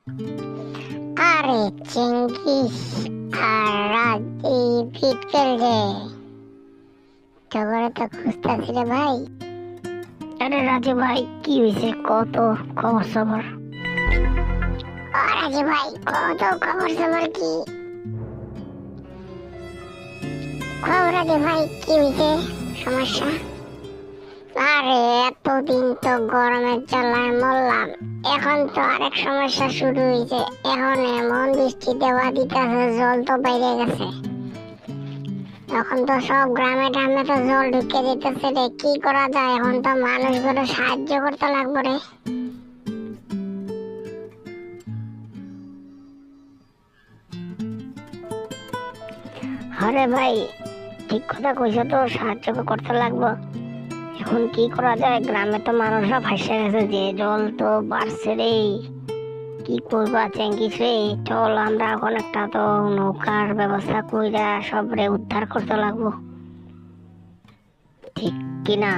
আরে চেঙ্গিস আর রাজ এই ভিটকেল রে, তোরে তো খুঁজতেছি রে ভাই। আরে রাজু ভাই, কি হয়েছে? কত খবর সবর? রাজু ভাই কত খবর সবর কি খবর? রাজু ভাই কি হয়েছে, সমস্যা? আরে এতদিন তো গরমের জ্বালায় মরলাম, এখন তো আরেক সমস্যা শুরু হয়েছে। এখন এমন বৃষ্টি দেওয়া দিতেছে, জল তো বাইরে গেছে। এখন তো সব গ্রামে গ্রামে তো জল ঢুকে দিতেছে রে, কি করা যায়? এখন তো মানুষগুলো সাহায্য করতে লাগবে রে। আরে ভাই, ঠিক কথা কইছো তো, সাহায্য করতে লাগবো। এখন কি করা যায়? গ্রামে তো মানুষরা ভাসে গেছে, যে জল তো বাড়ছে রে। কি করবা চেঙ্গিস রে? চল আমরা এখন একটা তো নৌকার ব্যবস্থা কইরা সবরে উদ্ধার করতে লাগবো, ঠিক কিনা?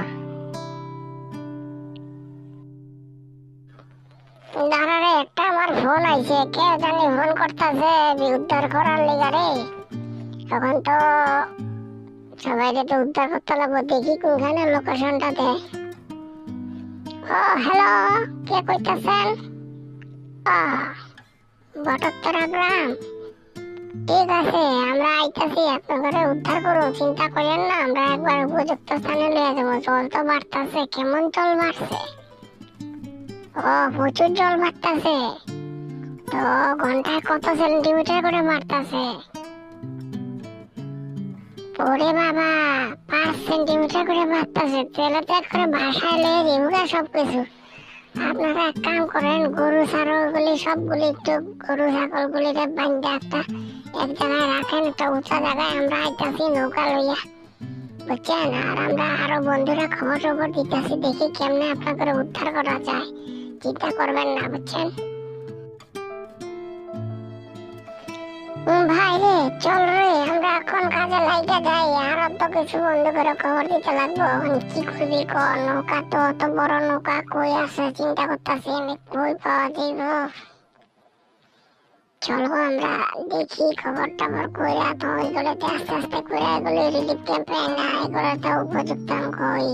দাঁড়া রে, একটা আমার ফোন আইছে, কে জানি ফোন করতেছে উদ্ধার করার লিগা রে। এখন তো সবাইকে তো উদ্ধার করতে লাগবো, দেখি কোনখানে লোকেশনটাতে। ও হ্যালো, কে কইতাছেন? বটতরা গ্রাম, ঠিক আছে আমরা আইতাছি, আপনাদের উদ্ধার করুন, চিন্তা করেন না। আমরা একবার উপযুক্ত স্থানে লয়ে যাবো। জল তো বাড়তাছে, কেমন জল বাড়ছে? ও প্রচুর জল বাড়তাছে তো, ঘন্টায় কত সেন্টিমিটার করে বাড়তাছে? ওরে বাবা, 5 সেন্টিমিটার করে বাড়তাছে। তেলে তেল করে ভাষায় লয়ে যাবো সবকিছু। আপনারা এক কাম করেন, গরু ছাগলগুলি সবগুলি একটু, গরু ছাগলগুলিকে বান্ধা একটা এক জায়গায় রাখেন, একটা উঁচা জায়গায়। আমরা আইতাছি নৌকা লইয়া, বুঝছেন? আর আমরা আরো বন্ধুরা খবর টবর দিতেছি, দেখি কেমনে আপনাদের উদ্ধার করা যায়। চিন্তা করবেন না, বুঝছেন? ভাই রে, চল রে, আমরা এখন কাজে লাইগা যাই। আর তো কিছু বন্ধু করে খবর দিতে লাগবো। এখন কি করবি ক? নৌকা তো অত বড় নৌকা কই আছে, চিন্তা করতেছি আমি, কই পাওয়া যাইব। চলো আমরা দেখি খবর টবর কইরা তো ওইগুলোতে আস্তে আস্তে করে এগুলো রিলিফ ক্যাম্পে না, এগুলো তো উপযুক্ত কই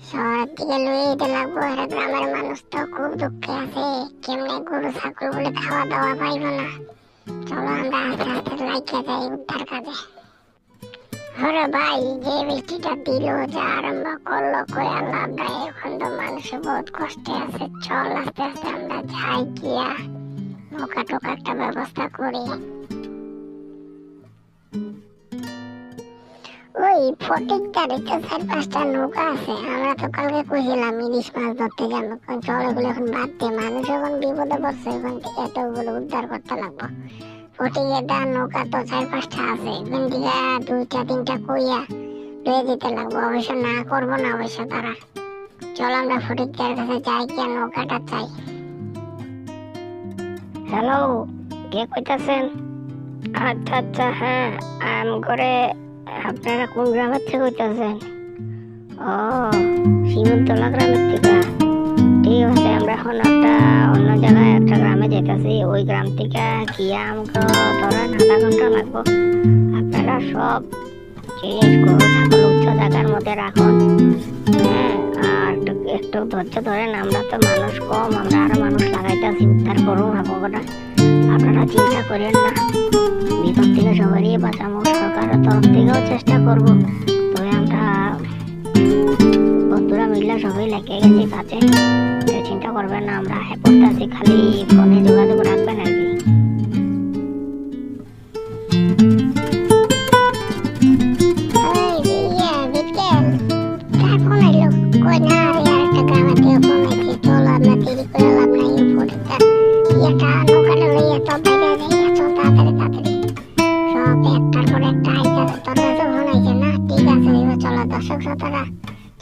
শহরের দিকে লইয়ে যেতে লাগবো। এরা গ্রামের মানুষ তো খুব দুঃখে আছে, কেমনে গরু ছাগল বলে খাওয়া দাওয়া পাইব না। চলো আমরা আস্তে আস্তে লাইগা যাই উদ্ধার কাজে। হরে ভাই, যে বৃষ্টিটা দিল, যা আরম্ভ করলো, কই আল্লাহ ভাই, এখন তো মানুষ বহুত কষ্টে আছে। চল আস্তে আস্তে আমরা যাই, গিয়া নৌকা টোকা একটা ব্যবস্থা করি। ওই ফটিক গাড়িতে 4-5টা নৌকা আছে, আমরা তো কালকে কইছিলাম ইলিশ মাছ ধরতে যাবো। চল এগুলো এখন বাদ দে, মানুষ এখন বিপদে পড়ছে, এখন থেকে এতগুলো উদ্ধার করতে লাগবো। ফটিকের দা নৌকা তো 4-5টা আছে, এখান থেকে 2-3টা কইয়া লয়ে যেতে লাগবো। অবশ্য না করবো না অবশ্য তারা। চল আমরা ফটিকদের কাছে যাই, গিয়া নৌকাটা চাই। হ্যালো, কে কইতাছেন? আচ্ছা আচ্ছা, হ্যাঁ আম করে। আপনারা কোন গ্রামের থেকে কইতাছেন? ও, সীমন্তলা গ্রামের থেকে। ঠিক আছে, আমরা এখন একটা অন্য জায়গায় একটা গ্রামে যেতেছি। ওই গ্রাম থেকে গিয়ে আমাকে ধরেন আধা ঘন্টা লাগবো। আপনারা সব জিনিস গরু ছাগল উচ্চ জায়গার মধ্যে রাখুন, হ্যাঁ। আর একটু ধৈর্য ধরেন, আমরা তো মানুষ কম, আমরা আরো মানুষ লাগাইতেছি, উদ্ধার করুন আপনারা। আপনারা চিন্তা করেন না, বিপদ থেকে সবারই বাঁচাবো। সরকারের তরফ থেকেও চেষ্টা করবো, তবে আমরা বন্ধুরা মিলে সবাই লেগে গেছি কাজে। চিন্তা করবেন না, আমরা হ্যাঁ করতেছি, খালি ফোনে যোগাযোগ রাখবেন আর কি।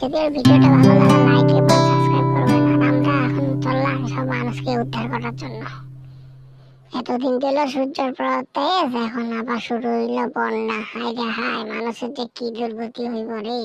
যদি ভিডিওটা ভালো লাগে লাইক এবং সাবস্ক্রাইব করবেন। আর আমরা এখন চললাম সব মানুষকে উদ্ধার করার জন্য। এতদিন দিল সূর্যের তেজ, এখন আবার শুরু হইলো বন্যা। হায় রে হায়, মানুষের যে কি দুর্গতি হইব রে।